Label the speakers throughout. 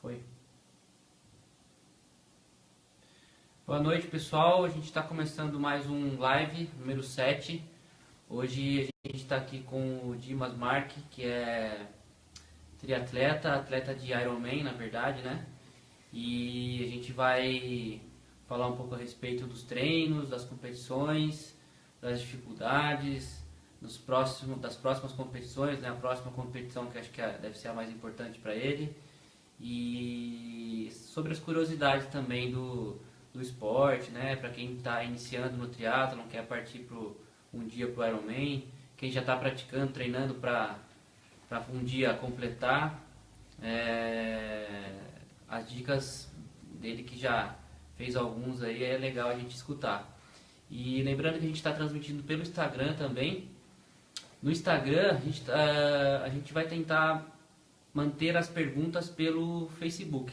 Speaker 1: Foi. Boa noite, pessoal. A gente está começando mais um live, número 7. Hoje a gente está aqui com o Dimas Mark, que é triatleta, atleta de Ironman, na verdade, né? E a gente vai falar um pouco a respeito dos treinos, das competições, das dificuldades, das próximas competições, né? A próxima competição que acho que deve ser a mais importante para ele. E sobre as curiosidades também do esporte, né? Para quem está iniciando no triatlon, quer partir um dia para o Ironman, quem já está praticando, treinando para um dia completar, as dicas dele que já fez alguns aí, é legal a gente escutar. E lembrando que a gente está transmitindo pelo Instagram também. No Instagram a gente vai tentar manter as perguntas pelo Facebook.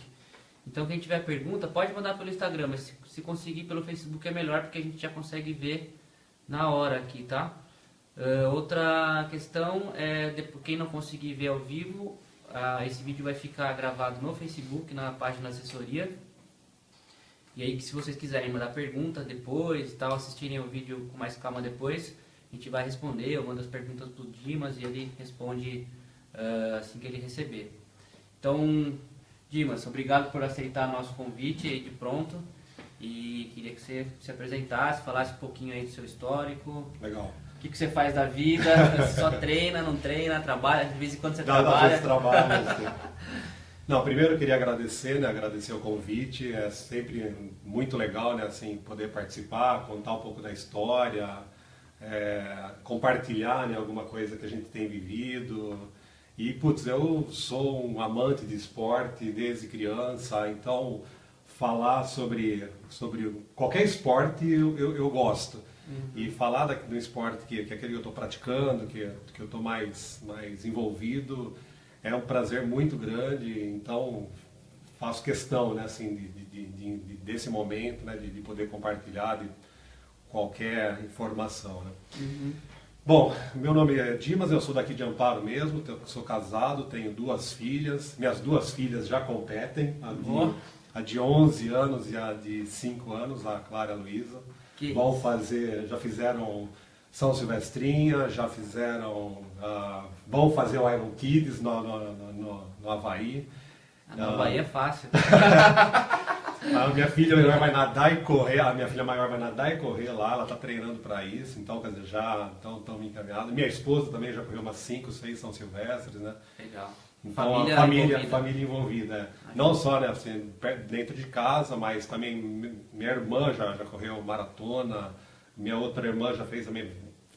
Speaker 1: Então quem tiver pergunta pode mandar pelo Instagram, mas se conseguir pelo Facebook é melhor, porque a gente já consegue ver na hora aqui, tá? Outra questão é, quem não conseguir ver ao vivo, esse vídeo vai ficar gravado no Facebook, na página da assessoria. E aí, se vocês quiserem mandar perguntas depois, tal, assistirem o vídeo com mais calma depois, a gente vai responder. Eu mando as perguntas pro Dimas e ele responde assim que ele receber. Então, Dimas, obrigado por aceitar nosso convite aí de pronto. E queria que você se apresentasse, falasse um pouquinho aí do seu histórico.
Speaker 2: Legal.
Speaker 1: O que você faz da vida? Você só treina, não treina, trabalha? De vez em quando você trabalha?
Speaker 2: Às vezes trabalho. Não, primeiro eu queria agradecer, né? Agradecer o convite. É sempre muito legal, né? Assim, poder participar, contar um pouco da história, compartilhar, né? Alguma coisa que a gente tem vivido. E, putz, eu sou um amante de esporte desde criança, então falar sobre qualquer esporte eu gosto. Uhum. E falar do esporte que é aquele que eu estou praticando, que eu estou mais envolvido, é um prazer muito grande. Então faço questão, né, assim, desse momento, né, de poder compartilhar de qualquer informação, né? Uhum. Bom, meu nome é Dimas, eu sou daqui de Amparo mesmo, sou casado, tenho 2 filhas. Minhas 2 filhas já competem, a de 11 anos e a de 5 anos, a Clara e a Luísa. Já fizeram São Silvestrinha, já fizeram, vão fazer o Iron Kids no Havaí.
Speaker 1: No Havaí é fácil.
Speaker 2: A minha filha vai nadar e correr, a minha filha maior vai nadar e correr lá, ela está treinando para isso, então, quer dizer, já estão encaminhadas. Minha esposa também já correu umas 5, 6 São Silvestres, né?
Speaker 1: Legal.
Speaker 2: Então, família envolvida. Não só, né, assim, dentro de casa, mas também minha irmã já correu maratona, minha outra irmã já fez também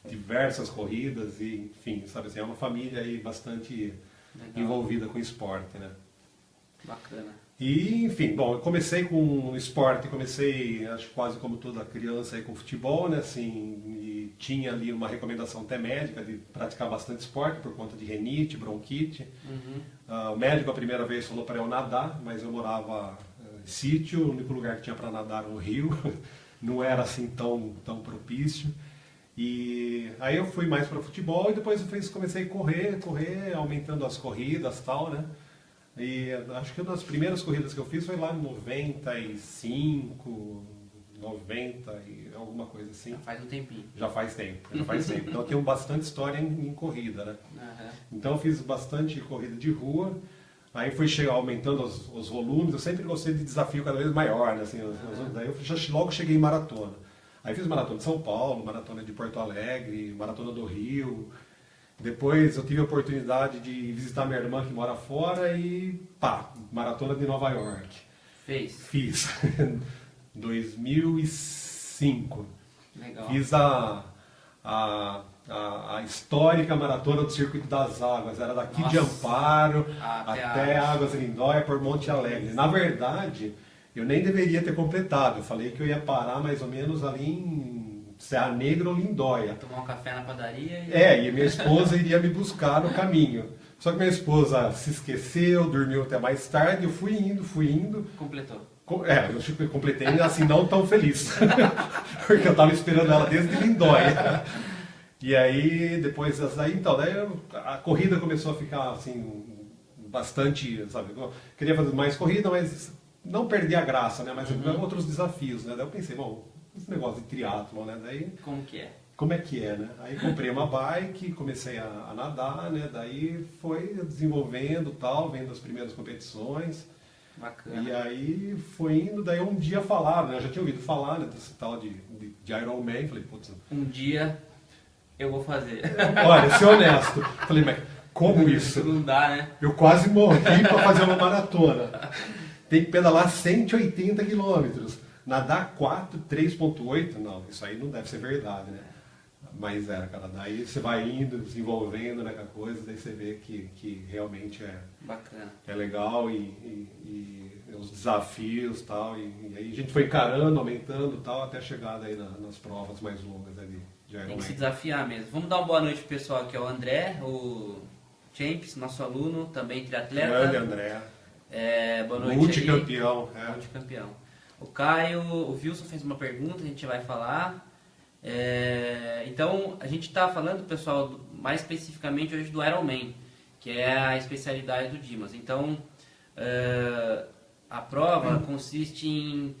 Speaker 2: diversas corridas, e, enfim, sabe assim, é uma família aí bastante envolvida com esporte, né?
Speaker 1: Bacana.
Speaker 2: E, enfim, bom, eu comecei com esporte, acho quase como toda criança aí com futebol, né, assim, e tinha ali uma recomendação até médica de praticar bastante esporte por conta de rinite, bronquite. Uhum. O médico a primeira vez falou para eu nadar, mas eu morava em sítio, o único lugar que tinha para nadar era o rio, não era assim tão propício. E aí eu fui mais para futebol e depois comecei a correr, aumentando as corridas e tal, né? E acho que uma das primeiras corridas que eu fiz foi lá em 95, 90 e alguma coisa assim.
Speaker 1: Já faz um tempinho.
Speaker 2: Já faz tempo. Então eu tenho bastante história em corrida, né? Uhum. Então eu fiz bastante corrida de rua, aí fui aumentando os volumes, eu sempre gostei de desafio cada vez maior, né? Assim, daí eu logo cheguei em maratona. Aí fiz maratona de São Paulo, maratona de Porto Alegre, maratona do Rio. Depois eu tive a oportunidade de visitar minha irmã que mora fora e maratona de Nova York. Fiz. 2005.
Speaker 1: Legal.
Speaker 2: Fiz a histórica maratona do Circuito das Águas. Era daqui de Amparo até Águas Lindóia por Monte Alegre. Na verdade, eu nem deveria ter completado. Eu falei que eu ia parar mais ou menos ali em Serra Negra ou Lindóia.
Speaker 1: Tomar um café na padaria
Speaker 2: e minha esposa iria me buscar no caminho. Só que minha esposa se esqueceu, dormiu até mais tarde, eu fui indo.
Speaker 1: Completou.
Speaker 2: Eu completei assim, não tão feliz. Porque eu estava esperando ela desde Lindóia. E aí, depois daí, então, a corrida começou a ficar assim, bastante, sabe? Eu queria fazer mais corrida, mas não perder a graça, né? Mas outros desafios, né? Daí eu pensei, bom, esse negócio de triatlon, né? Daí,
Speaker 1: Como que é?
Speaker 2: como é que é, né? Aí comprei uma bike, comecei a nadar, né? Daí foi desenvolvendo tal, vendo as primeiras competições.
Speaker 1: Bacana.
Speaker 2: E aí foi indo, daí um dia falaram, né? Eu já tinha ouvido falar, né, desse tal de Ironman, falei, putz...
Speaker 1: Um dia eu vou fazer.
Speaker 2: Olha, ser honesto, falei, mas como isso?
Speaker 1: Não dá, né?
Speaker 2: Eu quase morri para fazer uma maratona. Tem que pedalar 180 quilômetros, nadar 3,8, não, isso aí não deve ser verdade, né? Mas cara, daí você vai indo, desenvolvendo, né, com a coisa, daí você vê que realmente
Speaker 1: bacana.
Speaker 2: É legal e os desafios e tal, e aí a gente foi encarando, aumentando tal, até chegar daí nas provas mais longas ali de Ironman.
Speaker 1: Tem que se desafiar mesmo. Vamos dar uma boa noite pro pessoal aqui, é o André, o Champs, nosso aluno, também triatleta.
Speaker 2: Grande André.
Speaker 1: Boa noite.
Speaker 2: Multicampeão.
Speaker 1: Multicampeão. O Caio, o Wilson fez uma pergunta, a gente vai falar. Então, a gente está falando, pessoal, mais especificamente hoje do Ironman, que é a especialidade do Dimas. Então, a prova consiste em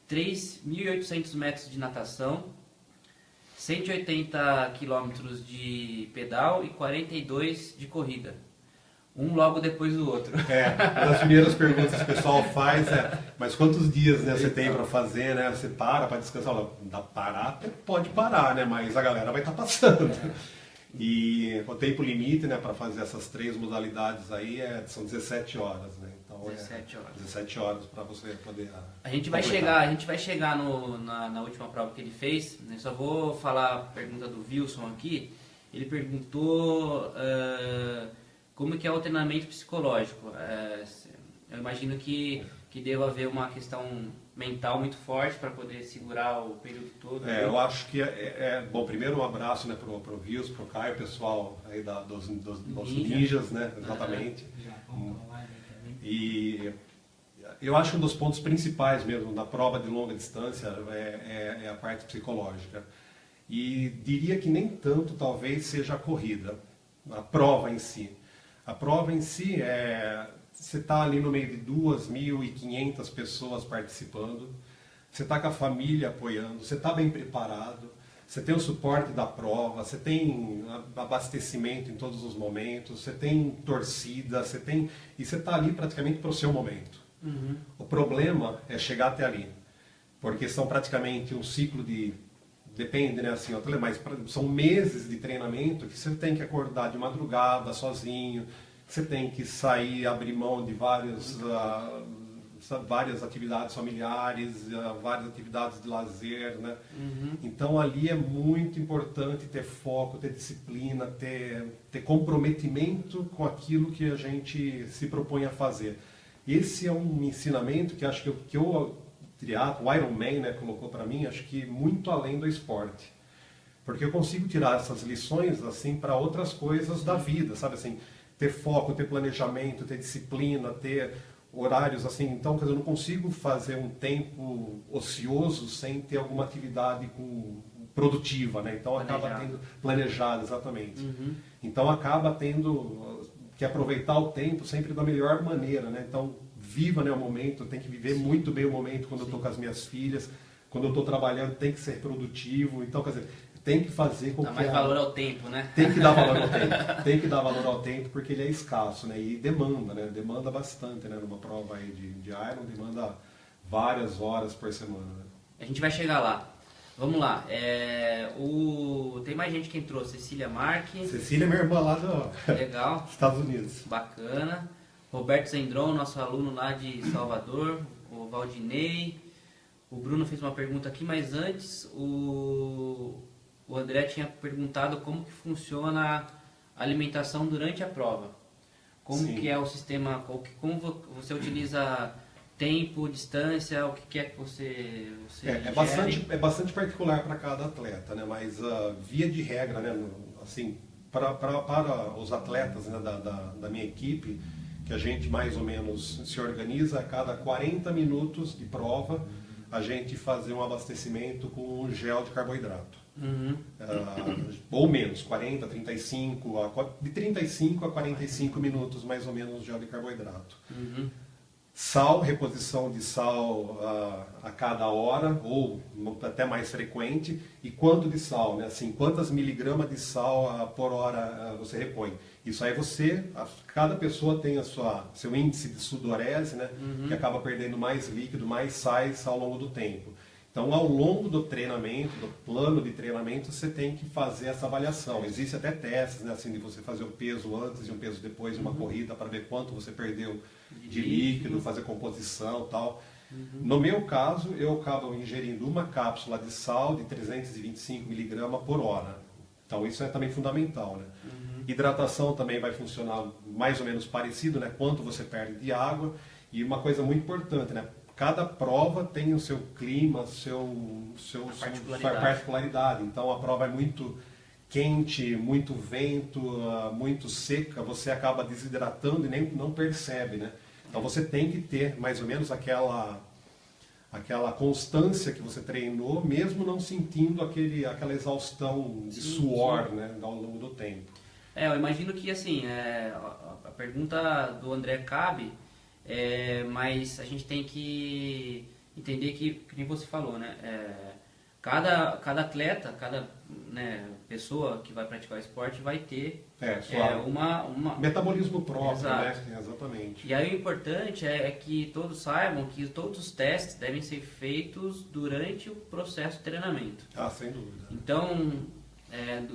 Speaker 1: 3.800 metros de natação, 180 quilômetros de pedal e 42 de corrida. Um logo depois do outro.
Speaker 2: Uma das primeiras perguntas que o pessoal faz mas quantos dias, né, você tem para fazer, né? Você para descansar? Dá parar, até pode parar, né? Mas a galera vai estar passando. E o tempo limite, né, para fazer essas 3 modalidades aí são 17 horas, né? Então
Speaker 1: 17 horas.
Speaker 2: 17 horas para você poder.
Speaker 1: A gente vai chegar na última prova que ele fez, né? Só vou falar a pergunta do Wilson aqui. Ele perguntou como que é o treinamento psicológico. Eu imagino que deva haver uma questão mental muito forte para poder segurar o período todo.
Speaker 2: Eu acho que bom, primeiro um abraço, né, pro Wilson, pro Caio, pessoal aí dos ninjas, né, exatamente. E eu acho que um dos pontos principais mesmo na prova de longa distância é a parte psicológica. E diria que nem tanto talvez seja a corrida, a prova em si. A prova em si você está ali no meio de 2.500 pessoas participando, você está com a família apoiando, você está bem preparado, você tem o suporte da prova, você tem abastecimento em todos os momentos, você tem torcida, e você está ali praticamente para o seu momento. Uhum. O problema é chegar até ali, porque são praticamente um ciclo depende, né, assim, mas são meses de treinamento que você tem que acordar de madrugada sozinho, você tem que sair, abrir mão de várias atividades familiares, várias atividades de lazer, né? Uhum. Então ali é muito importante ter foco, ter disciplina, ter comprometimento com aquilo que a gente se propõe a fazer. Esse é um ensinamento que acho que o Ironman, né, colocou para mim, acho que muito além do esporte. Porque eu consigo tirar essas lições assim para outras coisas da vida, sabe assim, ter foco, ter planejamento, ter disciplina, ter horários assim. Então, quer dizer, eu não consigo fazer um tempo ocioso sem ter alguma atividade produtiva, né? Então acaba tendo planejado, exatamente. Uhum. Então acaba tendo que aproveitar o tempo sempre da melhor maneira, né? Então viva, né, o momento, tem que viver muito bem o momento quando eu estou com as minhas filhas, quando eu estou trabalhando tem que ser produtivo. Então, quer dizer, tem que fazer com que...
Speaker 1: Dá mais valor ao tempo, né?
Speaker 2: Tem que dar valor ao tempo. Tem que dar valor ao tempo porque ele é escasso, né? E demanda, né? Demanda bastante, né? Numa prova aí de Iron, demanda várias horas por semana. Né?
Speaker 1: A gente vai chegar lá. Vamos lá. Tem mais gente que entrou. Cecília Marques.
Speaker 2: Cecília é minha irmã lá
Speaker 1: Legal.
Speaker 2: dos Estados Unidos.
Speaker 1: Bacana. Roberto Zendron, nosso aluno lá de Salvador. O Valdinei. O Bruno fez uma pergunta aqui, mas antes o André tinha perguntado como que funciona a alimentação durante a prova. Como que é o sistema, como você utiliza tempo, distância, o que é que você
Speaker 2: é bastante particular para cada atleta, né? Mas via de regra, né? Assim, para os atletas, né, da minha equipe, que a gente mais ou menos se organiza a cada 40 minutos de prova, a gente fazer um abastecimento com gel de carboidrato. ou menos, 40, 35, de 35 a 45 minutos mais ou menos de óleo de carboidrato. Sal, reposição de sal a cada hora, ou até mais frequente. E quanto de sal, né? Assim, quantas miligramas de sal por hora você repõe. Isso aí cada pessoa tem seu índice de sudorese, né? Que acaba perdendo mais líquido, mais sais ao longo do tempo. Então, ao longo do treinamento, do plano de treinamento, você tem que fazer essa avaliação. Existem até testes, né, assim, de você fazer o peso antes e um peso depois de uma corrida para ver quanto você perdeu de líquido, fazer composição e tal. No meu caso, eu acabo ingerindo uma cápsula de sal de 325 miligramas por hora. Então, isso é também fundamental, né? Hidratação também vai funcionar mais ou menos parecido, né? Quanto você perde de água. E uma coisa muito importante, né? Cada prova tem o seu clima, sua particularidade. Então a prova é muito quente, muito vento, muito seca, você acaba desidratando e nem não percebe, né? Então você tem que ter mais ou menos aquela constância que você treinou, mesmo não sentindo aquela exaustão de suor, né, ao longo do tempo.
Speaker 1: Eu imagino que assim, a pergunta do André cabe. Mas a gente tem que entender que nem você falou, né? Cada atleta, cada pessoa que vai praticar o esporte vai ter uma
Speaker 2: metabolismo próprio,
Speaker 1: Exato.
Speaker 2: né? Exatamente.
Speaker 1: E aí o importante é que todos saibam que todos os testes devem ser feitos durante o processo de treinamento.
Speaker 2: Sem dúvida.
Speaker 1: Então,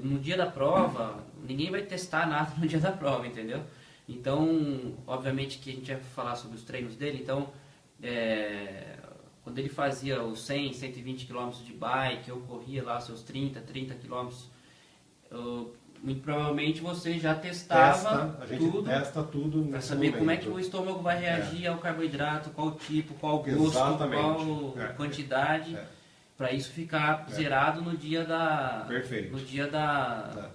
Speaker 1: no dia da prova, ninguém vai testar nada no dia da prova, entendeu? Então, obviamente que a gente vai falar sobre os treinos dele, então, quando ele fazia os 100, 120 km de bike, eu corria lá seus 30 km, muito provavelmente você já testava
Speaker 2: a gente testa tudo
Speaker 1: para saber
Speaker 2: momento.
Speaker 1: como é que o estômago vai reagir ao carboidrato, qual tipo, qual gosto, qual quantidade, para isso ficar zerado no dia da...
Speaker 2: Perfeito.
Speaker 1: No dia da...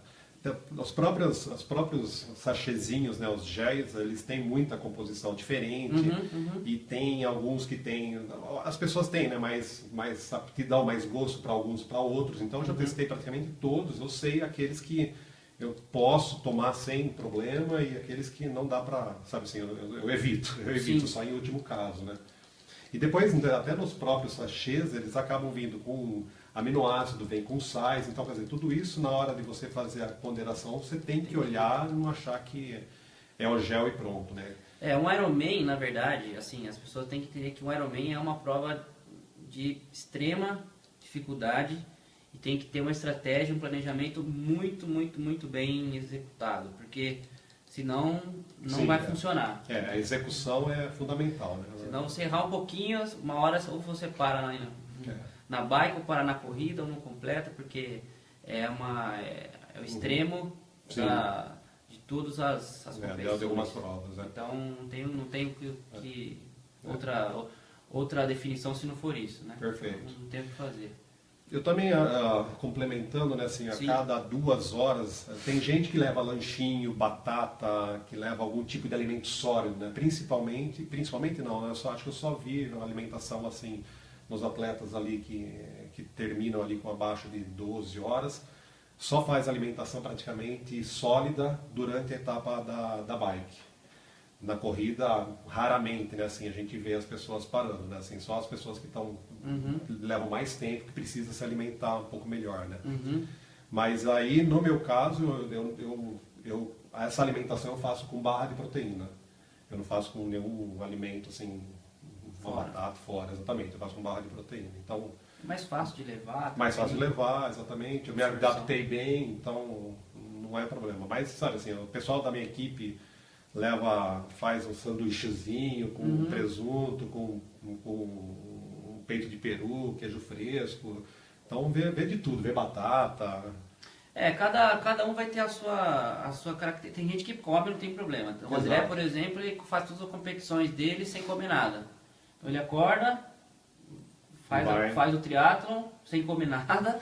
Speaker 2: Os próprios sachezinhos, né, os géis, eles têm muita composição diferente e tem alguns que tem, as pessoas têm, né, mais aptidão, mais gosto para alguns, para outros. Então eu já testei praticamente todos, eu sei aqueles que eu posso tomar sem problema e aqueles que não dá para, sabe assim, eu evito só em último caso, né. E depois, até nos próprios sachês, eles acabam vindo com aminoácido, vem com sais, então, quer dizer, tudo isso, na hora de você fazer a ponderação, você tem que olhar e não achar que é o gel e pronto, né?
Speaker 1: Um Ironman, na verdade, assim, as pessoas têm que entender que um Ironman é uma prova de extrema dificuldade e tem que ter uma estratégia, um planejamento muito, muito, muito bem executado, porque senão não vai funcionar.
Speaker 2: A execução é fundamental, né?
Speaker 1: Senão você errar um pouquinho, uma hora ou você para na bike ou para na corrida ou não completa, porque é o extremo de todas as competições.
Speaker 2: De algumas provas,
Speaker 1: Então não tem outra definição se não for isso, né?
Speaker 2: Perfeito.
Speaker 1: Não tem o que fazer.
Speaker 2: Eu também, complementando, né, assim, a cada 2 horas, tem gente que leva lanchinho, batata, que leva algum tipo de alimento sólido, né? Principalmente não, né? Acho que eu só vi a alimentação assim nos atletas ali que terminam ali com abaixo de 12 horas, só faz alimentação praticamente sólida durante a etapa da bike. Na corrida, raramente, né, assim, a gente vê as pessoas parando, né, assim, só as pessoas que levam mais tempo, que precisam se alimentar um pouco melhor, né. Mas aí, no meu caso, essa alimentação eu faço com barra de proteína. Eu não faço com nenhum alimento, assim, uma batata fora, exatamente, eu faço com barra de proteína. Então,
Speaker 1: mais fácil de levar.
Speaker 2: Mais fácil de levar, exatamente. Eu me adaptei bem, então não é problema. Mas, sabe assim, o pessoal da minha equipe faz um sanduíchezinho com presunto, com peito de peru, queijo fresco. Então vê de tudo, vê batata.
Speaker 1: Cada um vai ter a sua característica. Tem gente que come, não tem problema. O André, por exemplo, ele faz todas as competições dele sem comer nada. Então ele acorda, faz o triatlon sem comer nada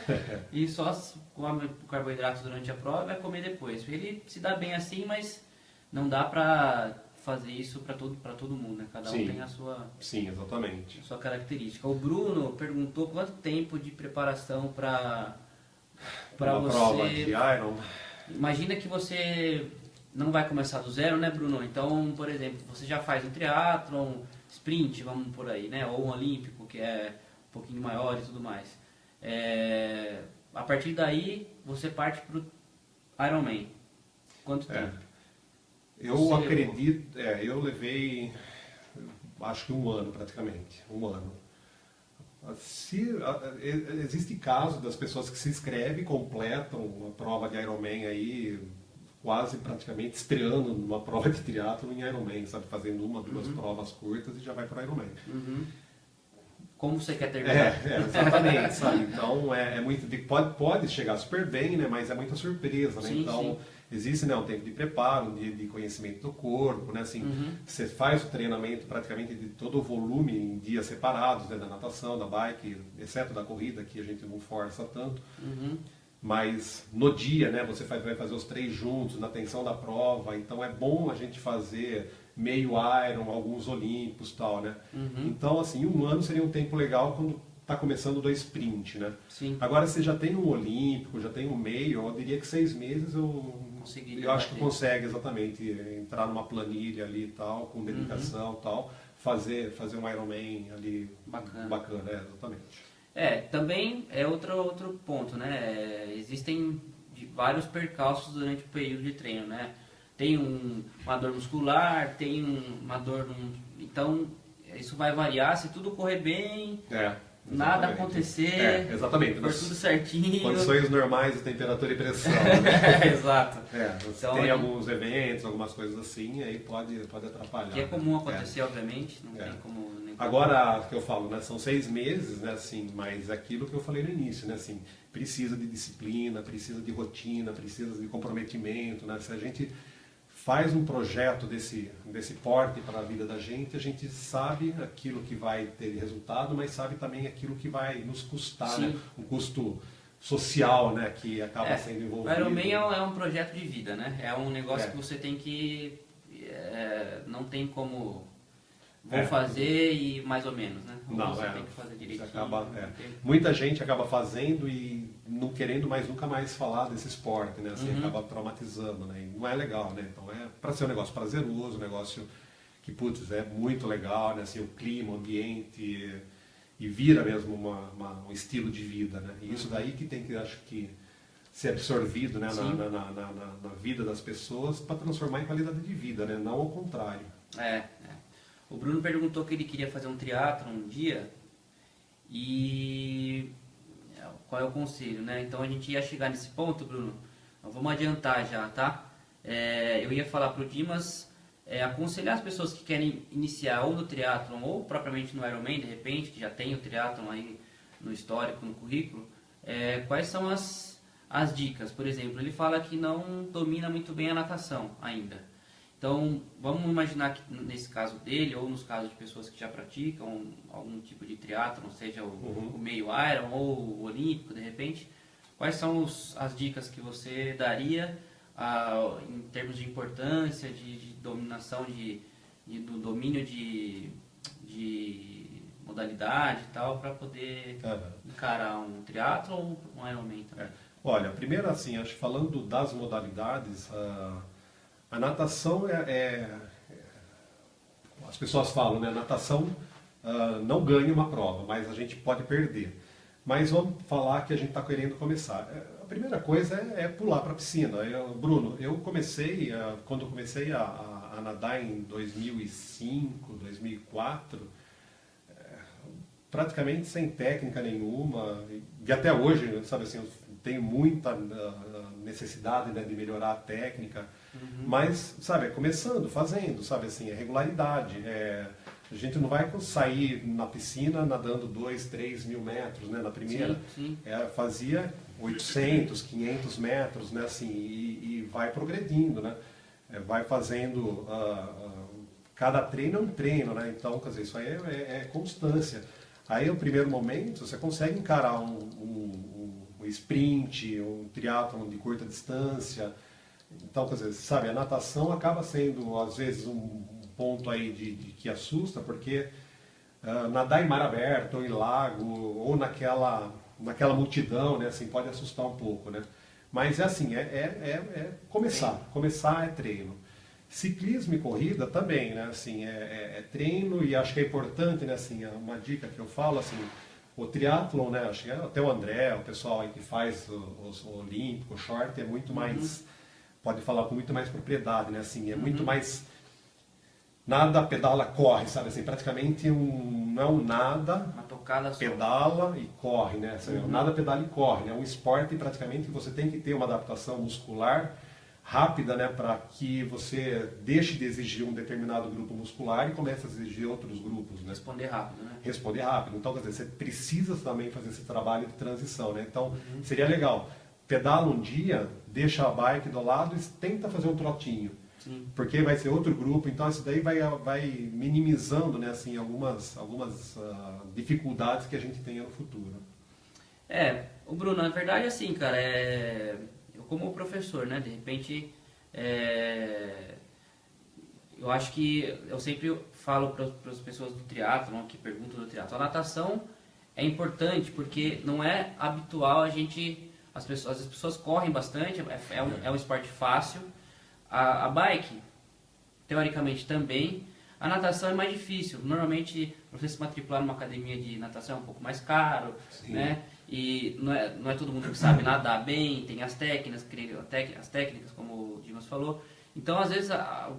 Speaker 1: e só come carboidratos durante a prova e vai comer depois. Ele se dá bem assim, mas não dá pra fazer isso para todo mundo, né? Cada um tem a sua,
Speaker 2: exatamente.
Speaker 1: A sua característica. O Bruno perguntou quanto tempo de preparação para para
Speaker 2: Uma
Speaker 1: você...
Speaker 2: prova de Iron.
Speaker 1: Imagina que você não vai começar do zero, né, Bruno? Então, por exemplo, você já faz um triatlon, sprint, vamos por aí, né? Ou um olímpico, que é um pouquinho maior e tudo mais. A partir daí, você parte para o Ironman. Quanto tempo?
Speaker 2: Eu acredito, eu levei, acho que um ano praticamente, um ano. Existe caso das pessoas que se inscrevem, completam uma prova de Ironman aí, quase praticamente estreando numa prova de triatlo em Ironman, sabe? Fazendo uma, duas provas curtas e já vai para o Ironman.
Speaker 1: Como você quer terminar?
Speaker 2: Exatamente, sabe? Então é muito. Pode chegar super bem, né? Mas é muita surpresa, né?
Speaker 1: Sim,
Speaker 2: então
Speaker 1: sim.
Speaker 2: existe, né, um tempo de preparo, de conhecimento do corpo, né? Assim, você faz o treinamento praticamente de todo o volume em dias separados, né? Da natação, da bike, exceto da corrida, que a gente não força tanto. Mas no dia, né, você vai fazer os 3 juntos, na tensão da prova, então é bom a gente fazer meio Iron, alguns Olímpicos e tal, né? Então, assim, um ano seria um tempo legal quando está começando do sprint, né?
Speaker 1: Sim.
Speaker 2: Agora, se já tem um Olímpico, já tem um meio, eu diria que 6 meses eu acho que consegue exatamente entrar numa planilha ali e tal, com dedicação e tal, fazer um Ironman ali bacana, exatamente.
Speaker 1: Também é outro ponto, né? Existem vários percalços durante o período de treino, né? Tem uma dor muscular, tem uma dor... Então, isso vai variar. Se tudo correr bem, nada acontecer,
Speaker 2: exatamente.
Speaker 1: for tudo certinho...
Speaker 2: Condições normais de temperatura e pressão. Né?
Speaker 1: Exato.
Speaker 2: Então, tem alguns eventos, algumas coisas assim, aí pode atrapalhar.
Speaker 1: Que é comum acontecer, obviamente, não tem como...
Speaker 2: Agora, o que eu falo, né, são 6 meses, né, assim, mas aquilo que eu falei no início, né, assim, precisa de disciplina, precisa de rotina, precisa de comprometimento, né, se a gente faz um projeto desse porte para a vida da gente, a gente sabe aquilo que vai ter resultado, mas sabe também aquilo que vai nos custar, né, um custo social, né, que acaba sendo envolvido.
Speaker 1: O Ironman é um projeto de vida, né, é um negócio que você tem que, não tem como... Vou fazer e mais ou menos, né?
Speaker 2: Não,
Speaker 1: você tem que fazer direitinho.
Speaker 2: Muita gente acaba fazendo e não querendo mais nunca mais falar desse esporte, né? Assim, acaba traumatizando, né? E não é legal, né? Então é para ser um negócio prazeroso, um negócio que, putz, é muito legal, né? Assim, o clima, o ambiente e vira mesmo um estilo de vida, né? E isso daí que tem que, acho que, ser absorvido, né? Na vida das pessoas para transformar em qualidade de vida, né? Não ao contrário.
Speaker 1: O Bruno perguntou que ele queria fazer um triatlon um dia e qual é o conselho, né? Então a gente ia chegar nesse ponto, Bruno. Então, vamos adiantar já, tá? Eu ia falar pro Dimas aconselhar as pessoas que querem iniciar ou no triatlon ou propriamente no Ironman, de repente, que já tem o triatlon aí no histórico, no currículo, quais são as dicas. Por exemplo, ele fala que não domina muito bem a natação ainda. Então, vamos imaginar que nesse caso dele, ou nos casos de pessoas que já praticam algum tipo de triatlon, seja o meio Iron ou o olímpico, de repente, quais são as dicas que você daria em termos de importância, de dominação, do domínio de modalidade e tal, para poder encarar um triatlon ou um Ironman também?
Speaker 2: Olha, primeiro assim, acho que falando das modalidades... A natação as pessoas falam, né? A natação não ganha uma prova, mas a gente pode perder. Mas vamos falar que a gente está querendo começar. A primeira coisa é pular para a piscina. Bruno, quando eu comecei a nadar em 2005, 2004, praticamente sem técnica nenhuma, e até hoje, sabe assim, eu tenho muita necessidade, né, de melhorar a técnica. Mas, sabe, começando, fazendo, sabe, assim, regularidade. A gente não vai sair na piscina nadando 2, 3 mil metros, né, na primeira.
Speaker 1: Sim.
Speaker 2: Fazia 800, 500 metros, né, assim, e vai progredindo, né. Vai fazendo, cada treino é um treino, né, então, quer dizer, isso aí é constância. Aí, no primeiro momento, você consegue encarar um sprint, um triatlon de curta distância. Então, quer dizer, sabe, a natação acaba sendo, às vezes, um ponto aí de que assusta, porque nadar em mar aberto, ou em lago, ou naquela naquela multidão, né? Assim, pode assustar um pouco, né? Mas é assim, é começar. Começar é treino. Ciclismo e corrida também, né? Assim, é treino e acho que é importante, né? Assim, uma dica que eu falo, assim, o triatlon, né? Acho que até o André, o pessoal aí que faz o olímpico, o short, é muito mais, pode falar com muito mais propriedade, né? Assim, é muito mais nada, pedala, corre, sabe? Assim, praticamente não é um nada,
Speaker 1: Uma tocada só.
Speaker 2: pedala e corre, né? Assim, nada, pedala e corre, né? É um esporte praticamente que você tem que ter uma adaptação muscular rápida, né? Para que você deixe de exigir um determinado grupo muscular e comece a exigir outros grupos, né?
Speaker 1: Responder rápido, né?
Speaker 2: Responder rápido. Então, quer dizer, você precisa também fazer esse trabalho de transição, né? Então, seria legal. Pedala um dia, deixa a bike do lado e tenta fazer um trotinho.
Speaker 1: Sim.
Speaker 2: Porque vai ser outro grupo, então isso daí vai minimizando, né, assim, algumas dificuldades que a gente tenha no futuro.
Speaker 1: O Bruno, na verdade, assim, cara, eu como professor, né, de repente, eu acho que eu sempre falo para as pessoas do triatlon, que perguntam do triatlon, a natação é importante porque não é habitual as pessoas correm bastante, é um esporte fácil. A bike, teoricamente, também. A natação é mais difícil. Normalmente, para você se matricular numa academia de natação é um pouco mais caro, né? E não é todo mundo que sabe nadar bem, tem as técnicas, como o Dimas falou. Então, às vezes, a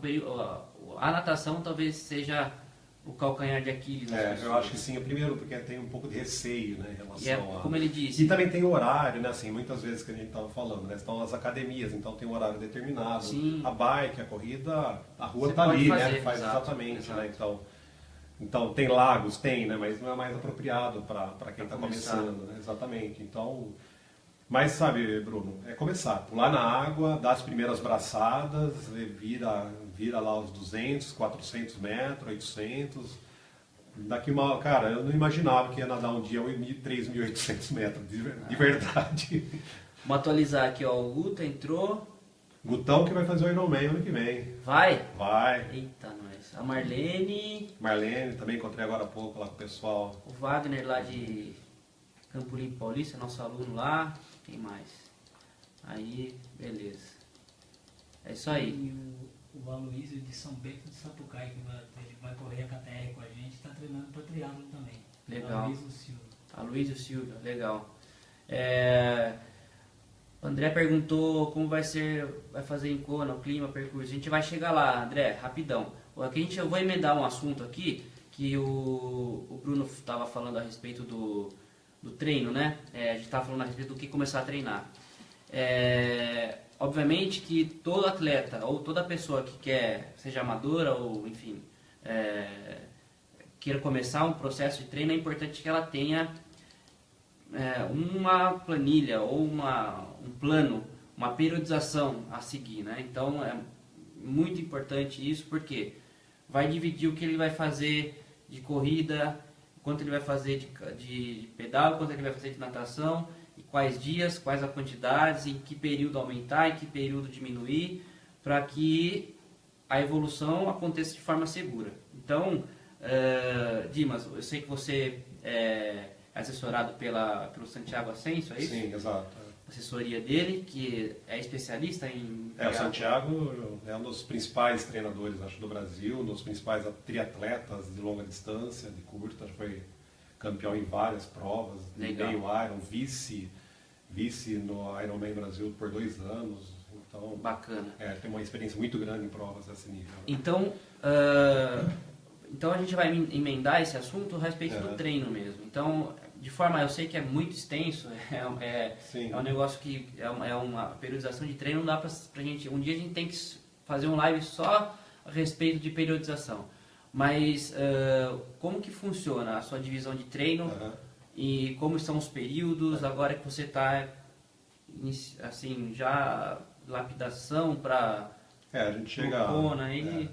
Speaker 1: natação talvez seja o calcanhar de Aquiles.
Speaker 2: Eu acho que sim. Primeiro, porque tem um pouco de receio, né, em relação
Speaker 1: como ele disse.
Speaker 2: E também tem o horário, né, assim, muitas vezes que a gente estava falando, né, estão as academias, então tem um horário determinado.
Speaker 1: Sim.
Speaker 2: A bike, a corrida, a rua
Speaker 1: Você
Speaker 2: está ali,
Speaker 1: pode fazer,
Speaker 2: né, faz
Speaker 1: exato,
Speaker 2: exatamente,
Speaker 1: exato.
Speaker 2: né, então tem lagos, tem, né, mas não é mais apropriado para quem está
Speaker 1: começar.
Speaker 2: começando, né, exatamente. Então, mas sabe, Bruno, é começar, pular na água, dar as primeiras braçadas, vira lá os 200, 400 metros, 800. Cara, eu não imaginava que ia nadar um dia 3.800 metros, de verdade.
Speaker 1: Vamos atualizar aqui, ó, o Guta entrou.
Speaker 2: Gutão que vai fazer o Ironman ano que vem.
Speaker 1: Vai?
Speaker 2: Vai.
Speaker 1: Eita, nós. A Marlene.
Speaker 2: Marlene, também encontrei agora há pouco lá com o pessoal.
Speaker 1: O Wagner lá de Campo Limpo Paulista, nosso aluno lá. Quem mais? Aí, beleza. É isso aí.
Speaker 3: E o Aloysio de São Bento de Sapucaí, que ele vai correr a KTR com a gente, está treinando para triatlo também.
Speaker 1: Legal.
Speaker 3: Aloysio Silva.
Speaker 1: Aloysio Silva, legal. O André perguntou como vai fazer em Kona, o clima, o percurso. A gente vai chegar lá, André, rapidão. Eu vou emendar um assunto aqui, que o Bruno estava falando a respeito do treino, né? A gente estava falando a respeito do que começar a treinar. Obviamente que todo atleta, ou toda pessoa que quer, seja amadora ou, enfim, queira começar um processo de treino, é importante que ela tenha uma planilha ou um plano, uma periodização a seguir, né? Então é muito importante isso, porque vai dividir o que ele vai fazer de corrida, quanto ele vai fazer de pedal, quanto ele vai fazer de natação, e quais dias, quais as quantidades, em que período aumentar, em que período diminuir, para que a evolução aconteça de forma segura. Então, Dimas, eu sei que você é assessorado pelo Santiago Ascenso, é isso?
Speaker 2: Sim, exato.
Speaker 1: Assessoria dele, que é especialista em...
Speaker 2: O Santiago é um dos principais treinadores, acho, do Brasil, um dos principais triatletas de longa distância, de curta, foi campeão em várias provas, de meio Iron, vice no Ironman Brasil por 2 anos. Então,
Speaker 1: bacana.
Speaker 2: Tem uma experiência muito grande em provas desse nível.
Speaker 1: Então a gente vai emendar esse assunto a respeito do treino mesmo. Então, de forma, eu sei que é muito extenso, é um negócio que é uma periodização de treino, não dá pra gente, um dia a gente tem que fazer um live só a respeito de periodização. Mas como que funciona a sua divisão de treino e como são os períodos, agora que você está assim, já lapidação para
Speaker 2: a gente chega
Speaker 1: aí.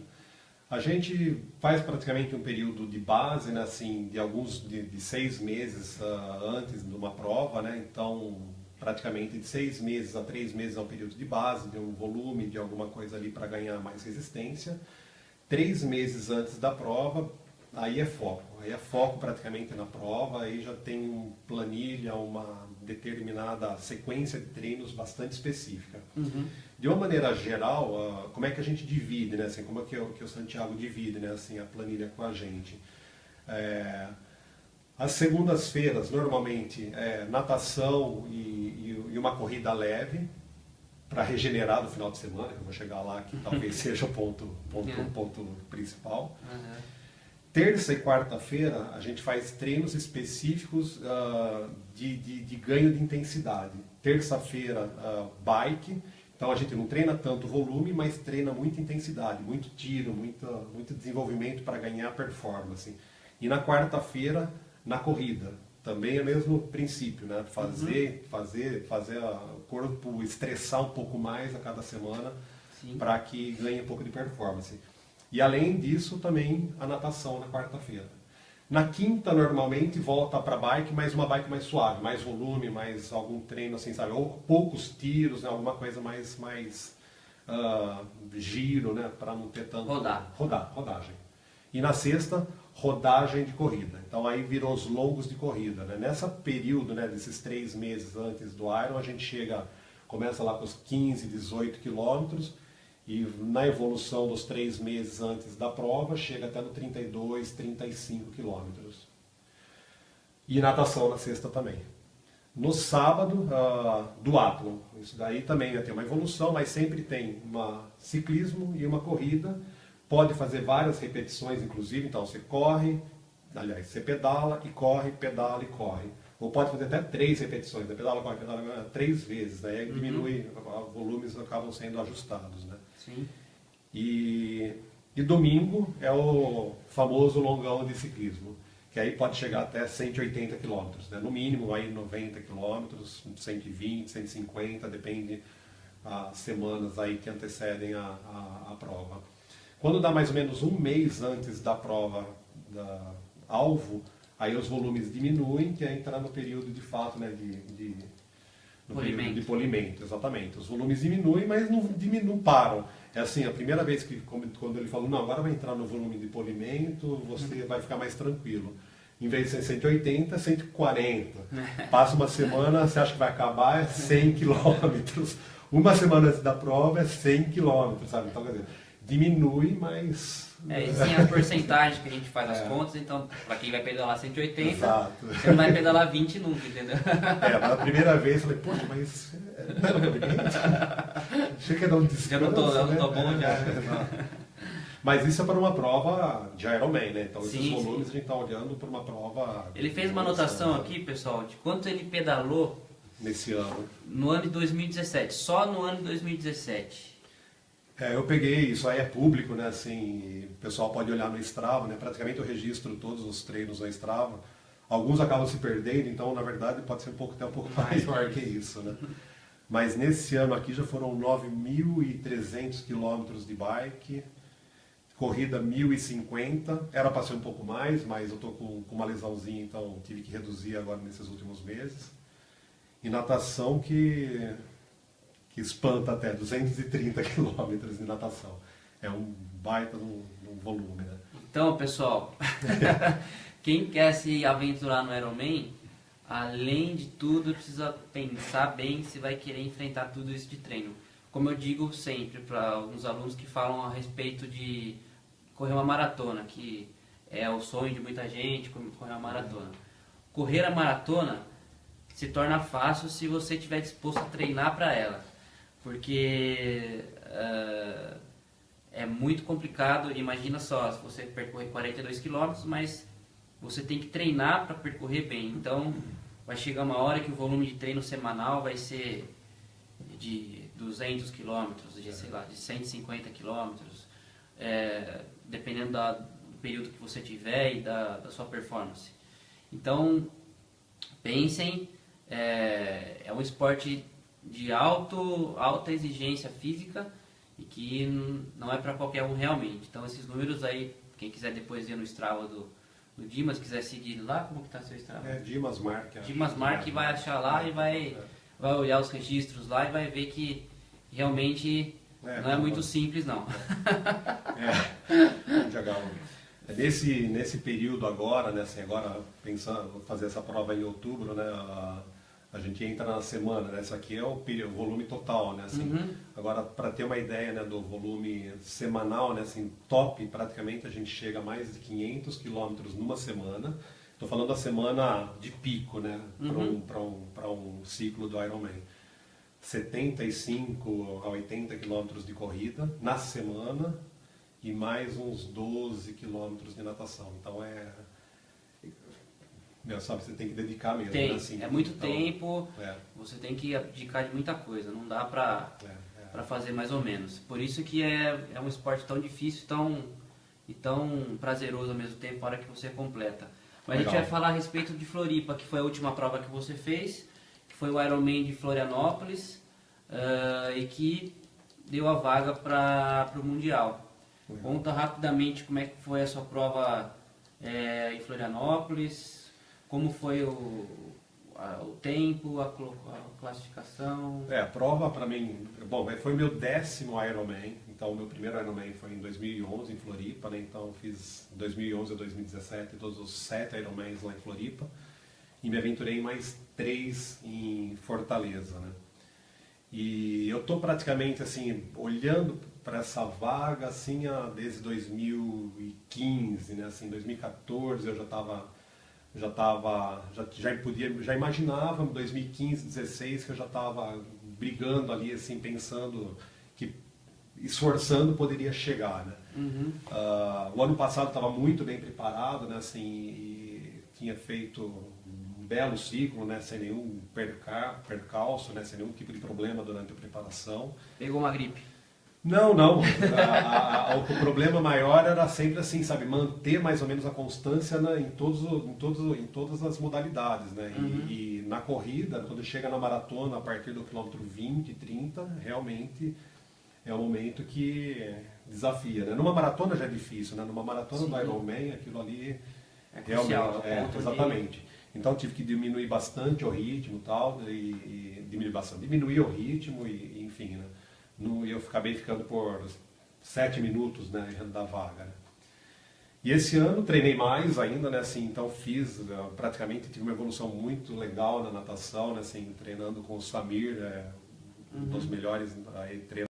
Speaker 2: A gente faz praticamente um período de base, né, assim, de 6 meses antes de uma prova, né? Então, praticamente de 6 meses a 3 meses é um período de base, de um volume, de alguma coisa ali para ganhar mais resistência. 3 meses antes da prova, aí é foco. Aí é foco praticamente na prova, aí já tem uma planilha, uma determinada sequência de treinos bastante específica. De uma maneira geral, como é que a gente divide, né? Assim, como é que o Santiago divide, né? Assim, a planilha com a gente? As segundas-feiras, normalmente, natação e uma corrida leve, para regenerar no final de semana, que eu vou chegar lá, que talvez seja o ponto principal. Terça e quarta-feira a gente faz treinos específicos de ganho de intensidade. Terça-feira, bike, então a gente não treina tanto volume, mas treina muita intensidade, muito tiro, muito desenvolvimento para ganhar performance. E na quarta-feira, na corrida, também é o mesmo princípio, né? Fazer o corpo estressar um pouco mais a cada semana para que ganhe um pouco de performance. E além disso, também a natação na quarta-feira. Na quinta, normalmente, volta para bike, mas uma bike mais suave, mais volume, mais algum treino, assim, sabe? Ou poucos tiros, né? Alguma coisa mais giro, né? Para não ter tanto... Rodagem. E na sexta, rodagem de corrida. Então aí virou os longos de corrida, né? Nessa período, né, desses 3 meses antes do Iron, a gente começa lá com os 15, 18 quilômetros, e na evolução dos 3 meses antes da prova, chega até no 32, 35 quilômetros. E natação na sexta também. No sábado, duatlon. Isso daí também, né, tem uma evolução, mas sempre tem ciclismo e uma corrida. Pode fazer várias repetições, inclusive, então você você pedala e corre, pedala e corre. Ou pode fazer até 3 repetições, né? Pedala, corre, 3 vezes, né? Aí diminui, os volumes acabam sendo ajustados, né?
Speaker 1: Sim.
Speaker 2: E domingo é o famoso longão de ciclismo, que aí pode chegar até 180 km, né? No mínimo aí 90 km, 120, 150, depende das semanas aí que antecedem a prova. Quando dá mais ou menos 1 mês antes da prova alvo, aí os volumes diminuem, que é entrar no período de fato, né, período de polimento, exatamente. Os volumes diminuem, mas não param. É assim, a primeira vez que, quando ele falou, não, agora vai entrar no volume de polimento, você vai ficar mais tranquilo. Em vez de ser 180, 140. Passa uma semana, você acha que vai acabar, é 100 quilômetros. Uma semana antes da prova é 100 quilômetros, sabe? Então, quer dizer, diminui, mas...
Speaker 1: E sim a porcentagem que a gente faz as contas, então, para quem vai pedalar 180,
Speaker 2: exato,
Speaker 1: você não vai pedalar 20 nunca, entendeu?
Speaker 2: Mas a primeira vez eu falei, poxa, mas não era polimento? Achei que ia dar um descanso.
Speaker 1: Já não tô bom já.
Speaker 2: Mas isso é para uma prova de Ironman, né? Então, esses
Speaker 1: Sim,
Speaker 2: volumes a gente está olhando para uma prova...
Speaker 1: Ele fez uma anotação aqui, pessoal, de quanto ele pedalou
Speaker 2: nesse ano.
Speaker 1: No ano de 2017, só no ano de 2017.
Speaker 2: Eu peguei, isso aí é público, né? Assim, o pessoal pode olhar no Strava, né? Praticamente eu registro todos os treinos no Strava. Alguns acabam se perdendo, então, na verdade, pode ser até um pouco maior que isso, né? Mas nesse ano aqui já foram 9.300 quilômetros de bike, corrida 1.050, era para ser um pouco mais, mas eu estou com uma lesãozinha, então tive que reduzir agora nesses últimos meses. E natação que espanta até 230 quilômetros de natação. É um baita num volume, né?
Speaker 1: Então, pessoal, quem quer se aventurar no Ironman, além de tudo, precisa pensar bem se vai querer enfrentar tudo isso de treino. Como eu digo sempre para alguns alunos que falam a respeito de correr uma maratona, que é o sonho de muita gente, correr uma maratona. Correr a maratona se torna fácil se você estiver disposto a treinar para ela. Porque é muito complicado. Imagina só, se você percorrer 42 km, mas você tem que treinar para percorrer bem. Então, vai chegar uma hora que o volume de treino semanal vai ser de 200 km, de 150 km, dependendo do período que você tiver e da sua performance. Então, pensem, é um esporte de alta exigência física e que não é para qualquer um realmente. Então esses números aí, quem quiser depois ir no Strava do Dimas, quiser seguir lá, como que tá seu Strava?
Speaker 2: Dimas Mark.
Speaker 1: Dimas Mark vai achar lá e vai olhar os registros lá e vai ver que realmente não é muito simples não.
Speaker 2: Nesse período agora, né, assim, agora pensando fazer essa prova em outubro, né, a gente entra na semana, né, isso aqui é o volume total, né, assim. Agora, para ter uma ideia, né, do volume semanal, né, assim, top, praticamente a gente chega a mais de 500 quilômetros numa semana. Estou falando da semana de pico, né, para um ciclo do Ironman. 75 a 80 quilômetros de corrida na semana e mais uns 12 quilômetros de natação. Então sabe, você tem que dedicar mesmo.
Speaker 1: Tem,
Speaker 2: né? Assim,
Speaker 1: é muito
Speaker 2: então,
Speaker 1: tempo, você tem que abdicar de muita coisa, não dá pra fazer mais ou menos. Por isso que é um esporte tão difícil e tão prazeroso ao mesmo tempo, na hora que você completa. Mas
Speaker 2: Legal.
Speaker 1: a gente vai falar a respeito de Floripa, que foi a última prova que você fez, que foi o Ironman de Florianópolis, e que deu a vaga para o Mundial. Conta rapidamente como é que foi a sua prova em Florianópolis, como foi o tempo, a classificação.
Speaker 2: A prova para mim, bom, foi meu 10º Ironman, então o meu primeiro Ironman foi em 2011 em Floripa, né? Então fiz 2011 a 2017 todos os 7 Ironmans lá em Floripa e me aventurei em mais 3 em Fortaleza, né? E eu tô praticamente assim olhando para essa vaga assim desde 2015, né? Assim, 2014 eu já imaginava, em 2015, 2016 que eu já estava brigando ali, assim, pensando que esforçando poderia chegar, né? O ano passado estava muito bem preparado, né? Assim, e tinha feito um belo ciclo, né? Sem nenhum percalço, né? Sem nenhum tipo de problema durante a preparação.
Speaker 1: Pegou uma gripe?
Speaker 2: Não. O problema maior era sempre assim, sabe, manter mais ou menos a constância, né, em todas as modalidades, né? E na corrida, quando chega na maratona, a partir do quilômetro 20, 30, realmente é um momento que desafia, né? Numa maratona já é difícil, né? Numa maratona do Ironman, aquilo ali
Speaker 1: crucial,
Speaker 2: realmente exatamente. Então tive que diminuir bastante o ritmo e diminuir o ritmo e enfim, né? Eu acabei ficando por 7 minutos, né, da vaga. Né? E esse ano treinei mais ainda, né, assim, então praticamente tive uma evolução muito legal na natação, né, assim, treinando com o Samir, um dos melhores treinadores